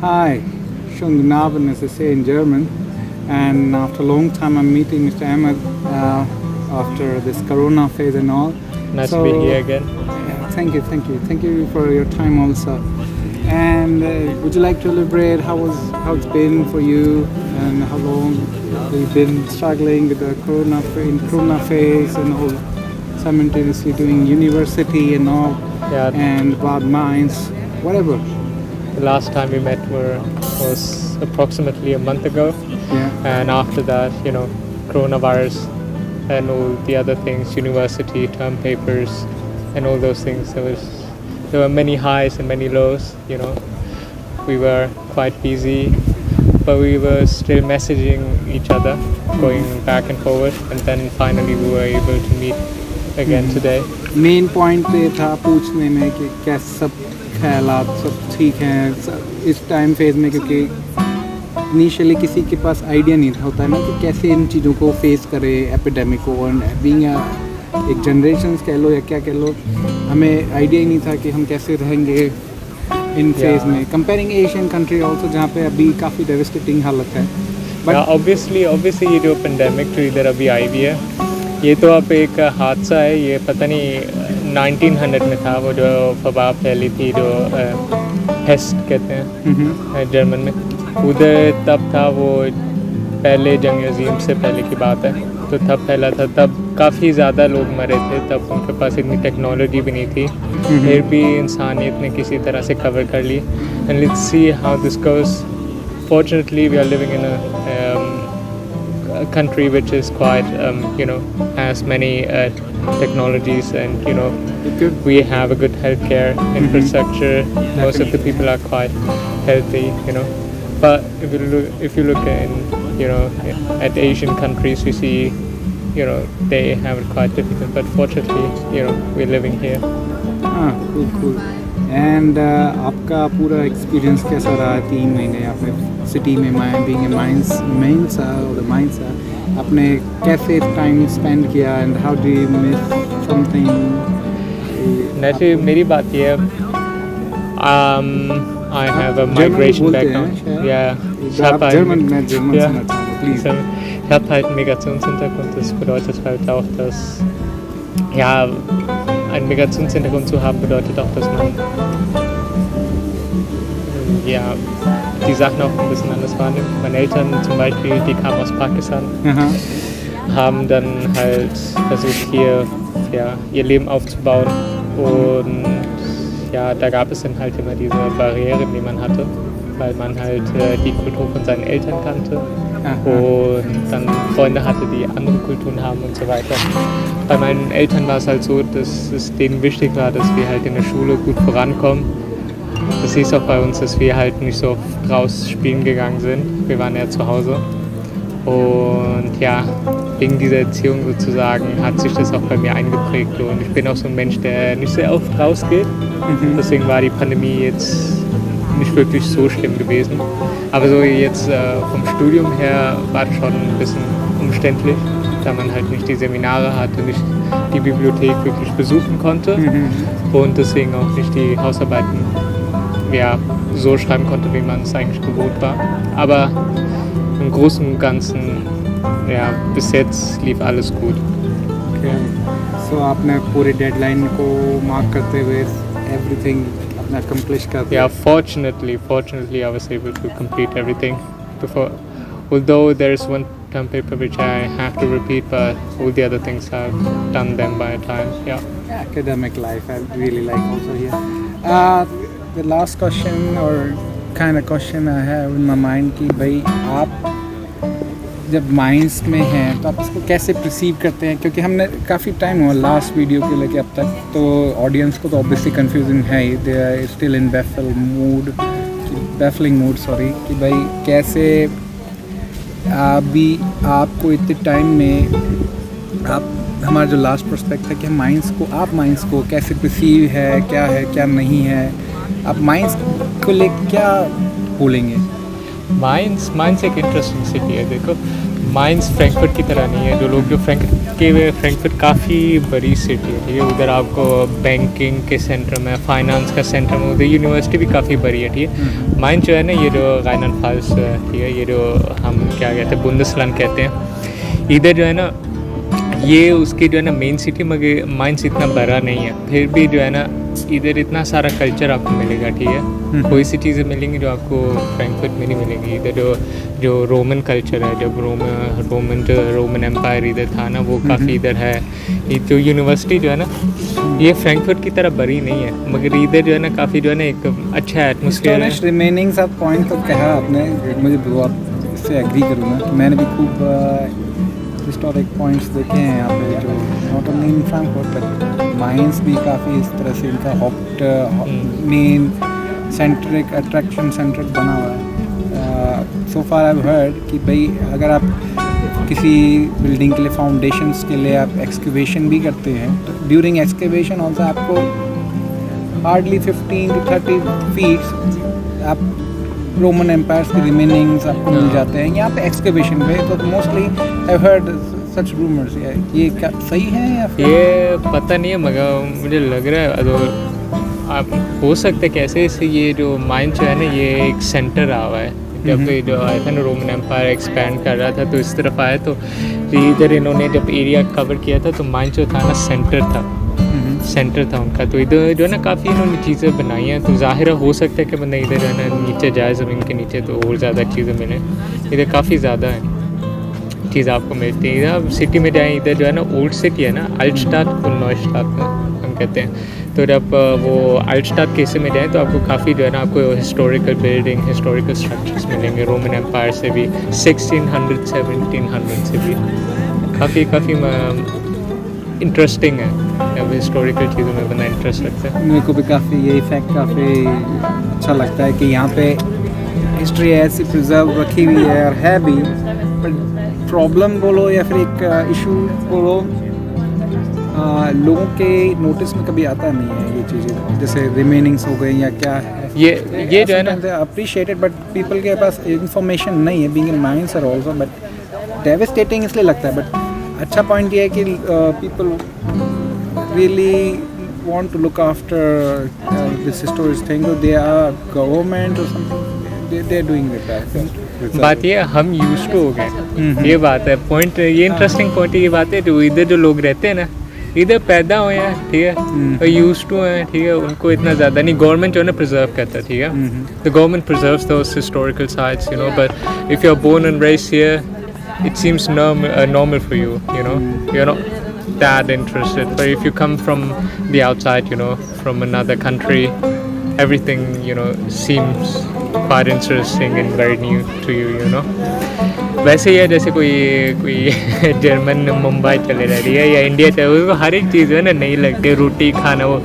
Hi, schönen guten Abend, as I say in German. And after a long time, I'm meeting Mr. Ahmed after this Corona phase and all. Nice to be here again. Yeah, thank you for your time also. And would you like to elaborate how it's been for you and how long you've been struggling with the Corona phase and all, simultaneously doing university and all, Yeah. and Bad Minds, whatever. The last time we met was approximately a month ago, Yeah. and after that, coronavirus and all the other things, university, term papers, and all those things. There were many highs and many lows. We were quite busy, but we were still messaging each other, going back and forward, and then finally we were able to meet again today. Main point ये था पूछने में कि कैसे सब ख्यालात सब ठीक हैं इस टाइम फेज में, क्योंकि इनिशियली किसी के पास आइडिया नहीं होता है ना कि कैसे इन चीज़ों को फेस करे एपिडेमिक को, एंड बीइंग एक जनरेशन कह लो या क्या कह लो, हमें आइडिया ही नहीं था कि हम कैसे रहेंगे इन फेज में, कंपेयरिंग एशियन कंट्री ऑल्सो जहाँ पे अभी काफ़ी डेविस्टेटिंग हालत है. बट ऑब्वियसली ये जो पेंडेमिक जो इधर अभी आई हुई है, ये तो अब एक हादसा है. ये पता नहीं 1900 में था, वो जो वबा फैली थी, जो पेस्ट कहते हैं जर्मन में. उधर तब था, वो पहले जंग अजीम से पहले की बात है, तो तब फैला था. तब काफ़ी ज़्यादा लोग मरे थे, तब उनके पास इतनी टेक्नोलॉजी भी नहीं थी. फिर भी इंसानियत ने किसी तरह से कवर कर ली. And let's see how this goes. Fortunately, we are living in a country which is quite, has many technologies, and we have a good healthcare infrastructure. Most of the people are quite healthy, But if you look in, at Asian countries, we see, they have it quite difficult. But fortunately, we're living here. cool. And आपका पूरा experience कैसा रहा 3 महीने आपने city में being mines आपने कैसे time spend किया, and how do you miss something? वैसे मेरी बात ये है, I have a migration background. Yeah, आप जर्मन मैं जर्मन Ja. सुनना चाहूँगा please. Ich habe halt einen Migrationshintergrund. Das bedeutet halt auch, dass ja, einen Migrationshintergrund zu haben, bedeutet auch, dass man ja, die Sachen auch ein bisschen anders wahrnimmt. Meine Eltern zum Beispiel, die kamen aus Pakistan, Aha. haben dann halt versucht, hier ja, ihr Leben aufzubauen. Und ja, da gab es dann halt immer diese Barrieren, die man hatte, weil man halt die Kultur von seinen Eltern kannte. Aha. Und dann Freunde hatte, die andere Kulturen haben und so weiter. Bei meinen Eltern war es halt so, dass es denen wichtig war, dass wir halt in der Schule gut vorankommen. Das hieß auch bei uns, dass wir halt nicht so oft raus spielen gegangen sind. Wir waren eher zu Hause. Und ja, wegen dieser Erziehung sozusagen hat sich das auch bei mir eingeprägt. Und ich bin auch so ein Mensch, der nicht sehr oft rausgeht. Mhm. Deswegen war die Pandemie jetzt nicht wirklich so schlimm gewesen. Aber so jetzt vom Studium her war das schon ein bisschen umständlich, da man halt nicht die Seminare hatte, nicht die Bibliothek wirklich besuchen konnte und deswegen auch nicht die Hausarbeiten ja, so schreiben konnte, wie man es eigentlich gewohnt war. Aber im Großen und Ganzen, ja, bis jetzt lief alles gut. Okay. So आपने पूरे deadline को mark करते हुए everything अपना accomplish कर दिया. Yeah, fortunately, I was able to complete everything before. Although there is one term paper which I have to repeat, but all the other things I've done them by time. Yeah. Academic life I really like also here. The last question or kind of question I have in my mind कि भाई आप जब mines में हैं तो आप इसको कैसे परसीव करते हैं, क्योंकि हमने काफ़ी टाइम हुआ लास्ट वीडियो के लेके अब तक, तो ऑडियंस को तो ऑब्वियसली कंफ्यूजिंग है ही, they are still in baffling mood sorry, कि भाई कैसे अभी आपको इतने टाइम में आप हमारा जो लास्ट प्रोस्पेक्ट है कि हम माइंस को कैसे परसीव है क्या नहीं है, आप माइंस को ले क्या बोलेंगे? माइंस एक इंटरेस्टिंग सिटी है. देखो, माइंस फ्रैंकफर्ट की तरह नहीं है. जो फ्रैंकफर्ट काफ़ी बड़ी सिटी है, ठीक है. उधर आपको बैंकिंग के सेंटर में, फाइनेंस का सेंटर में, उधर यूनिवर्सिटी भी काफ़ी बड़ी है, ठीक है. माइंस जो है ना, ये जो राइनलफाल्स है, ठीक है, ये जो हम क्या कहते हैं बुंदेसलैंड कहते हैं, इधर जो है ना ये उसकी जो है ना मेन सिटी, मगर माइंस इतना बड़ा नहीं है. फिर भी जो है ना इधर इतना सारा कल्चर आपको मिलेगा, ठीक है. कोई सी चीज़ें मिलेंगी जो आपको फ्रैंकफर्ट में नहीं मिलेंगी. इधर जो रोमन कल्चर है, जब रोमन एम्पायर इधर था ना, वो काफ़ी इधर है. ये जो यूनिवर्सिटी जो है ना, ये फ्रैंकफर्ट की तरह बड़ी नहीं है, मगर इधर जो है ना काफ़ी जो है ना एक अच्छा एटमोसफियर है. रिमेनिंग सब पॉइंट तो कहा आपने, मुझे बहुत इससे एग्री करूँगा. मैंने भी खूब हिस्टोरिक पॉइंट्स देखे हैं यहाँ पे, जो not only in Frankfurt but mines भी काफ़ी इस तरह से इनका मेन सेंट्रिक अट्रैक्शन सेंट्रिक बना हुआ है. सो फार आई हैव हर्ड कि भाई अगर आप किसी बिल्डिंग के लिए फाउंडेशंस के लिए आप एक्सकेवेशन भी करते हैं, तो ड्यूरिंग एक्सकेवेशन ऑल्सो आपको हार्डली 15 to 30 फीट्स आप रोमन एम्पायर्स के रिमेनिंग्स आपको मिल जाते हैं यहाँ पे एक्सकेवेशन पे. तो mostly I heard such rumours. ये क्या सही है या फिर ये पता नहीं है, मगर मुझे लग रहा है तो आप हो सकता है कैसे इसे ये जो माइंस जो है ना, ये एक सेंटर रहा हुआ है. जब जो आया था ना रोमन एम्पायर एक्सपैंड कर रहा था, तो इस तरफ आया, तो इधर इन्होंने जब एरिया कवर किया था, तो माइंस जो था ना सेंटर था उनका. तो इधर जो है ना काफ़ी इन्होंने चीज़ें बनाई हैं, तो ज़ाहिर हो सकता है कि बंदा इधर जो है ना नीचे जाए, ज़मीन के नीचे, तो और ज़्यादा चीज़ें मिलें. इधर काफ़ी ज़्यादा है चीज़ आपको मिलती है. इधर सिटी में जाएँ, इधर जो है ना ओल्ड सिटी है ना, अल्टस्टाड और नॉयस्टाड हम कहते हैं. तो जब वो अल्टस्टाड के हिस्से में जाएँ, तो आपको काफ़ी जो है ना आपको हिस्टोरिकल बिल्डिंग, हिस्टोरिकल स्ट्रक्चर्स मिलेंगे. रोमन एम्पायर से भी, 1600 1700 से भी काफ़ी इंटरेस्टिंग है. अब हिस्टोरिकल चीज़ों में बंदा इंटरेस्ट रखता है. मेरे को भी काफ़ी ये फैक्ट काफ़ी अच्छा लगता है कि यहाँ पे हिस्ट्री ऐसी प्रिजर्व रखी हुई है, और है भी, बट प्रॉब्लम बोलो या फिर एक इशू बोलो, लोगों के नोटिस में कभी आता नहीं है ये चीज़ें, जैसे रिमेनिंग्स हो गई या क्या है. ये जो है ना अप्रिशिएटेड, बट पीपल के पास इंफॉर्मेशन नहीं है. Being in minds are also but devastating इसलिए लगता है. बट अच्छा पॉइंट ये है कि people really want to look after this historic thing, so they are government or something, they are doing it best. बात ये हम यूज टू हो गए, ये बात है पॉइंट, ये इंटरेस्टिंग पॉइंट ये बात है। जो इधर जो लोग रहते हैं ना, इधर पैदा हुए हैं, ठीक है, और यूज टू हैं, ठीक है, उनको इतना ज़्यादा नहीं, गवर्नमेंट जो है ना प्रिजर्व करता है, ठीक है, the government preserves those historical sites, you know, but if you are born and raised here it seems normal for you, you know, you're not that interested. But if you come from the outside, you know, from another country, everything, you know, seems quite interesting and very new to you, you know. वैसे ही है जैसे कोई German Mumbai चले जा रही है या India चले, उसको हर एक चीज़ है ना नहीं लगती, रोटी खाना, वो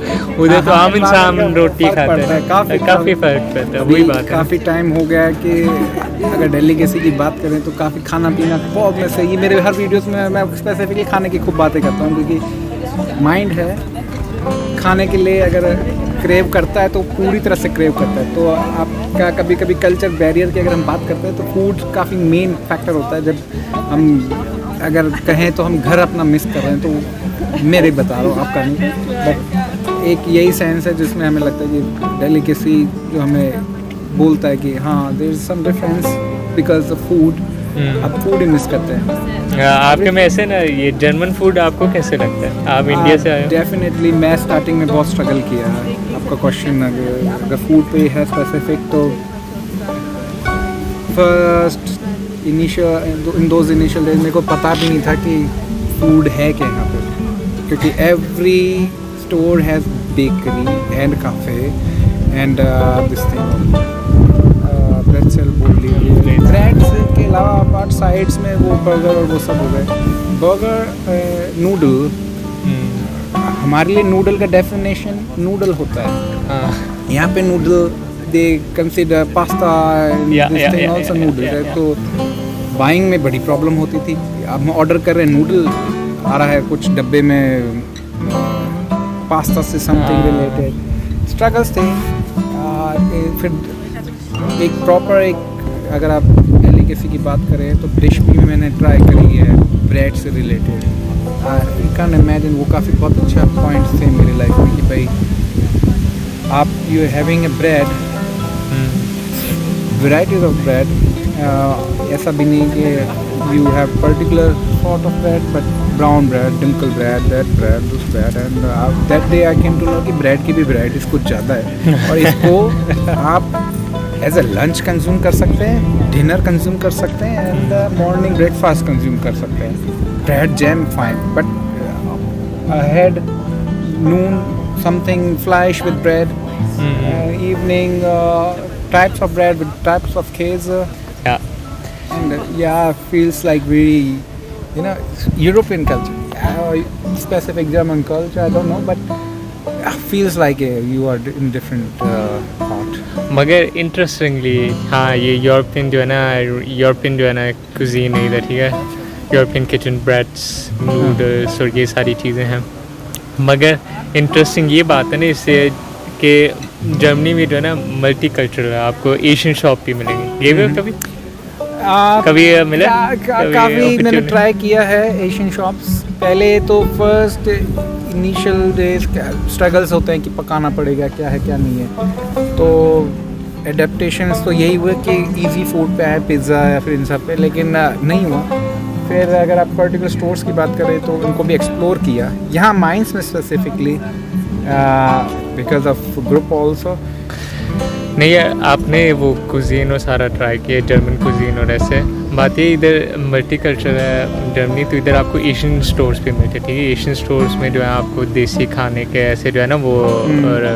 उधर तो आम इंसान रोटी खाते हैं, काफ़ी फ़र्क पड़ता है, वही बात है। काफ़ी टाइम हो गया कि अगर दिल्ली किसी की बात करें तो काफ़ी खाना पीना बहुत में से, ये मेरे हर वीडियोस में मैं स्पेसिफिकली खाने की खूब बातें करता हूँ, क्योंकि माइंड है खाने के लिए अगर क्रेव करता है तो पूरी तरह से क्रेव करता है। तो आपका कभी कभी कल्चर बैरियर की अगर हम बात करते हैं तो फूड काफ़ी मेन फैक्टर होता है। जब हम अगर कहें तो हम घर अपना मिस कर रहे हैं, तो मेरे बता रहा हूँ, आपका नहीं, बट एक यही सेंस है जिसमें हमें लगता है कि दिल्ली किसी जो हमें बोलता है कि हाँ there is some difference because of food, आप फूड ही मिस करते हैं। आपके में ऐसे ना ये जर्मन फूड आपको कैसे लगता है? आप इंडिया से आए हो? डेफिनेटली मैं स्टार्टिंग में बहुत स्ट्रगल किया है। आपका क्वेश्चन अगर फूड पे है स्पेसिफिक, तो first in those initial days मेरे को पता भी नहीं था कि फूड है क्या यहाँ पे, क्योंकि every store has bakery and cafe and this thing bread sale बोल लिया, ब्रेड के अलावा अपार्ट साइड्स में वो बर्गर और वो सब हो गए। बर्गर नूडल, हमारे लिए नूडल का डेफिनेशन नूडल होता है, यहाँ पे noodle they consider pasta also noodle, तो बाइंग में बड़ी प्रॉब्लम होती थी। अब हम ऑर्डर कर रहे हैं, नूडल आ रहा है कुछ डब्बे में पास्ता से समथिंग रिलेटेड, स्ट्रगल्स थे। फिर एक प्रॉपर अगर आप दिल्ली किसी की बात करें तो डिश भी मैंने ट्राई करी है ब्रेड से रिलेटेड। यू कैन इमेजिन, वो काफ़ी बहुत अच्छा पॉइंट्स थे मेरी लाइफ में कि भाई आप you having a bread, varieties of bread, ऐसा भी नहीं कि you have particular sort of bread, but brown bread, dinkel bread, that bread, this bread, and that day I came to know कि ब्रेड की भी वैराइटीज़ कुछ ज़्यादा है, और इसको आप एज अ लंच कंज्यूम कर सकते हैं, डिनर कंज्यूम कर सकते हैं, एंड मॉर्निंग ब्रेकफास्ट कंज्यूम कर सकते हैं। Bread jam fine, but ahead Noon something flash with bread, evening types of bread with types of cheese, and feels like very, you know, European culture, specific German culture, I don't know, but feels like you are in different part. मगर interestingly हाँ, ये European जो है ना cuisine है इधर, ठीक है, यूरोपियन किचन, ब्रेड्स, नूडल्स और ये सारी चीज़ें हैं। मगर इंटरेस्टिंग ये बात है ना इससे कि जर्मनी में जो है ना मल्टी कल्चरल है, आपको एशियन शॉप भी मिलेंगी। ये भी कभी मिला? काफ़ी मैंने ट्राई किया है एशियन शॉप्स। पहले तो फर्स्ट इनिशियल डेज स्ट्रगल्स होते हैं कि पकाना पड़ेगा, क्या है क्या नहीं है, तो एडेप्टेशंस तो यही हुए कि इजी फूड पे आए, पिज़्ज़ा या फिर इन सब पे, लेकिन नहीं हुआ। फिर अगर आप पर्टिकुलर स्टोर्स की बात करें तो उनको भी एक्सप्लोर किया, यहाँ माइंस में specifically because of group also. नहीं, आपने वो कुजीन और सारा ट्राई किया, जर्मन कुजीन, और ऐसे बात ये इधर मल्टी कल्चर है जर्मनी, तो इधर आपको एशियन स्टोर्स पे मिलते हैं, ठीक है। एशियन स्टोर्स में जो है आपको देसी खाने के ऐसे जो है ना वो और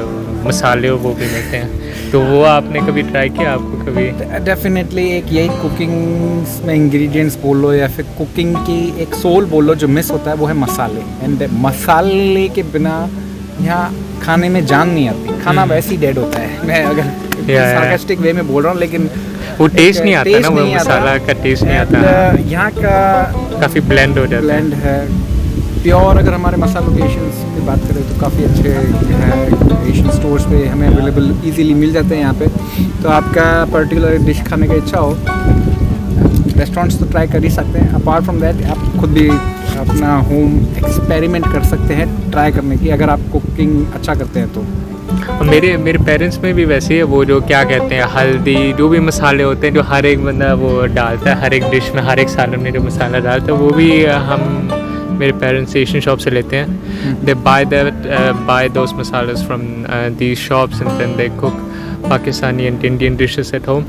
मसाले वो भी मिलते हैं, तो वो आपने कभी ट्राई किया? आपको कभी? डेफिनेटली एक यही कुकिंग में इंग्रेडिएंट्स बोलो या फिर कुकिंग की एक सोल बोलो जो मिस होता है, वो है मसाले। एंड मसाले के बिना यहाँ खाने में जान नहीं आती, खाना वैसे ही डेड होता है। मैं अगर सार्कास्टिक वे में बोल रहा हूँ, लेकिन वो टेस्ट नहीं आता ना, वो मसाला का टेस्ट नहीं आता। यहाँ का काफ़ी ब्लेंड हो जाता है, ब्लेंड है प्योर। अगर हमारे मसालों के एशियंस की बात करें तो काफ़ी अच्छे हैं, एशियन स्टोर्स पे हमें अवेलेबल इजीली मिल जाते हैं यहाँ पे। तो आपका पर्टिकुलर डिश खाने का इच्छा हो, रेस्टोरेंट्स तो ट्राई कर ही सकते हैं। अपार्ट फ्रॉम दैट आप खुद भी अपना होम एक्सपेरिमेंट कर सकते हैं ट्राई करने की, अगर आप कुकिंग अच्छा करते हैं तो। मेरे पेरेंट्स में भी वैसे ही है, वो जो क्या कहते हैं हल्दी, जो भी मसाले होते हैं जो हर एक बंदा वो डालता है, हर एक डिश में, हर एक सालन में जो मसाला डालता है, वो भी हम मेरे पेरेंट्स एशियन शॉप से लेते हैं. They buy those masalas from these shops and then they cook Pakistani and Indian dishes at home.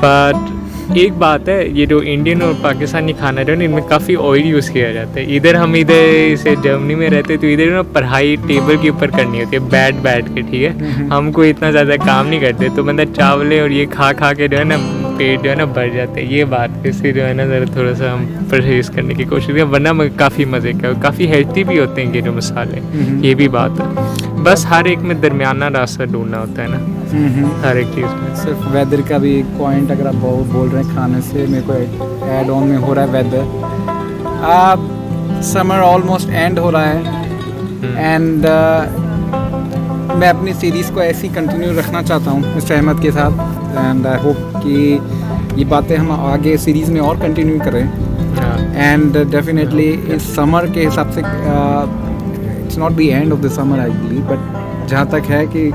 But एक बात है, ये जो इंडियन और पाकिस्तानी खाना जो है ना, इनमें काफ़ी ऑयल यूज़ किया जाता है. इधर हम से जर्मनी में रहते तो इधर ना पढ़ाई टेबल के ऊपर करनी होती है बैठ के, ठीक है. हमको इतना ज़्यादा काम नहीं करते, तो बंदा चावलें और ये खा के जो है ना पेट जो है ना भर जाते हैं. ये बात इससे जो है ना ज़रा थोड़ा सा हम परहेज़ करने की कोशिश करें, वरना काफ़ी मज़े का, काफ़ी हेल्थी भी होते हैं ये जो मसाले. ये भी बात है, बस हर एक में दरमियाना रास्ता ढूंढना होता है ना हर एक चीज़ में. सिर्फ वेदर का भी एक पॉइंट अगर आप बोल रहे हैं खाने से, मेरे को ऐड ऑन में हो रहा है वेदर. समर ऑलमोस्ट एंड हो रहा है एंड मैं अपनी सीरीज़ को ऐसी कंटिन्यू रखना चाहता हूँ मिस्टर अहमद के साथ. एंड आई होप कि ये बातें हम आगे सीरीज़ में और कंटिन्यू करें. एंड डेफिनेटली इस समर के हिसाब से it's not the end of the summer I believe, but जहाँ तक है कि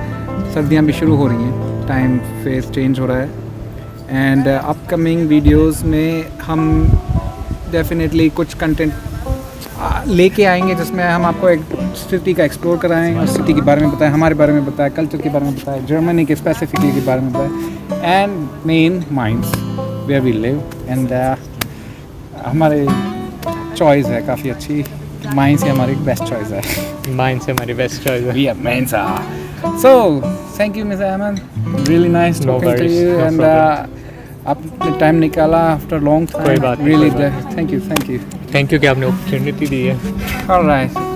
सर्दियाँ भी शुरू हो रही हैं, टाइम फेस चेंज हो रहा है. एंड अपकमिंग वीडियोस में हम डेफिनेटली कुछ कंटेंट लेके आएंगे जिसमें हम आपको एक सिटी का एक्सप्लोर कराएं और सिटी के बारे में बताएं, हमारे बारे में बताएं, कल्चर के बारे में बताएं, जर्मनी के स्पेसिफिकली के बारे में बताएं, and main minds where we live. And हमारे चॉइस है काफ़ी अच्छी, माइंड्स ही हमारी बेस्ट चॉइस है. माइंड से हमारी बेस्ट चॉइस है. We are Mensa. So, thank you, Mr. Ahmed. Really nice No talking to worries, you. no And आपने टाइम निकाला after long time. कोई बात नहीं, Really, कोई बात thank you. थैंक यू कि आपने अपॉर्चुनिटी दी है. All right.